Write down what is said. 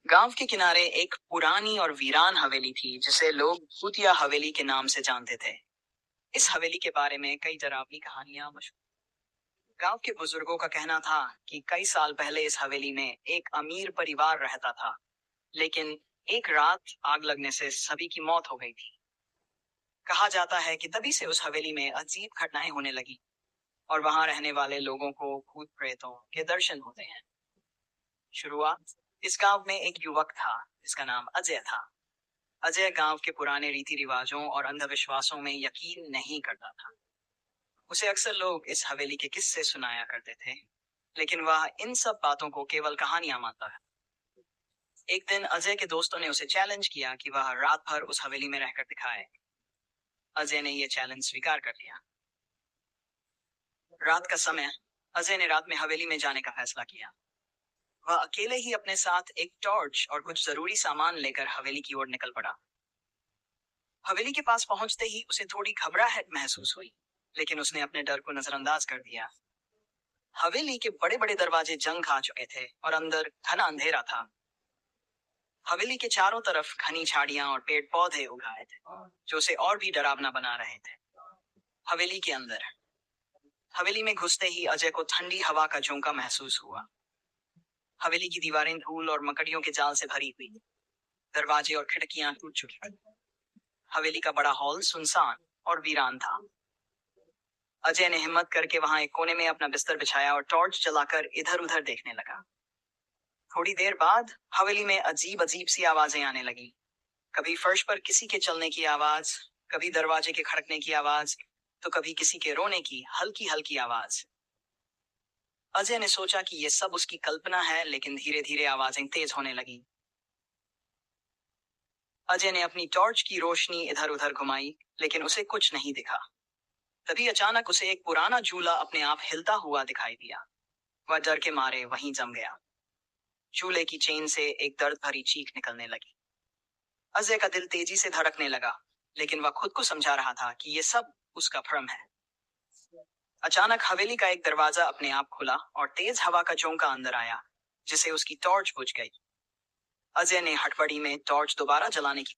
गांव के किनारे एक पुरानी और वीरान हवेली थी जिसे लोग भूतिया हवेली के नाम से जानते थे। इस हवेली के बारे में कई डरावनी कहानियां मशहूर। गांव के बुजुर्गों का कहना था कि कई साल पहले इस हवेली में एक अमीर परिवार रहता था, लेकिन एक रात आग लगने से सभी की मौत हो गई थी। कहा जाता है कि तभी से उस हवेली में अजीब घटनाएं होने लगी और वहां रहने वाले लोगों को भूत प्रेतों के दर्शन होते हैं। शुरुआत, इस गांव में एक युवक था जिसका नाम अजय था। अजय गांव के पुराने रीति रिवाजों और अंधविश्वासों में यकीन नहीं करता था। उसे अक्सर लोग इस हवेली के किस्से सुनाया करते थे, लेकिन वह इन सब बातों को केवल कहानियां मानता है। एक दिन अजय के दोस्तों ने उसे चैलेंज किया कि वह रात भर उस हवेली में रहकर दिखाए। अजय ने यह चैलेंज स्वीकार कर लिया। रात का समय, अजय ने रात में हवेली में जाने का फैसला किया। वह अकेले ही अपने साथ एक टॉर्च और कुछ जरूरी सामान लेकर हवेली की ओर निकल पड़ा। हवेली के पास पहुंचते ही उसे थोड़ी घबराहट महसूस हुई, लेकिन उसने अपने डर को नजरअंदाज कर दिया। हवेली के बड़े बड़े दरवाजे जंग खा चुके थे और अंदर घना अंधेरा था। हवेली के चारों तरफ घनी झाड़ियां और पेड़ पौधे उगाए थे, जो उसे और भी डरावना बना रहे थे। हवेली के अंदर, हवेली में घुसते ही अजय को ठंडी हवा का झोंका महसूस हुआ। हवेली की दीवारें धूल और मकड़ियों के जाल से भरी हुई, दरवाजे और खिड़कियां टूट चुकी थी। हवेली का बड़ा हॉल सुनसान और वीरान था। अजय ने हिम्मत करके वहां एक कोने में अपना बिस्तर बिछाया और टॉर्च जलाकर इधर उधर देखने लगा। थोड़ी देर बाद हवेली में अजीब अजीब सी आवाजें आने लगी। कभी फर्श पर किसी के चलने की आवाज, कभी दरवाजे के खड़कने की आवाज, तो कभी किसी के रोने की हल्की हल्की आवाज। अजय ने सोचा कि यह सब उसकी कल्पना है, लेकिन धीरे धीरे आवाजें तेज होने लगी। अजय ने अपनी टॉर्च की रोशनी इधर उधर घुमाई, लेकिन उसे कुछ नहीं दिखा। तभी अचानक उसे एक पुराना झूला अपने आप हिलता हुआ दिखाई दिया। वह डर के मारे वहीं जम गया। झूले की चेन से एक दर्द भरी चीख निकलने लगी। अजय का दिल तेजी से धड़कने लगा, लेकिन वह खुद को समझा रहा था कि यह सब उसका भ्रम है। अचानक हवेली का एक दरवाजा अपने आप खुला और तेज हवा का झोंका अंदर आया, जिससे उसकी टॉर्च बुझ गई। अजय ने हड़बड़ी में टॉर्च दोबारा जलाने की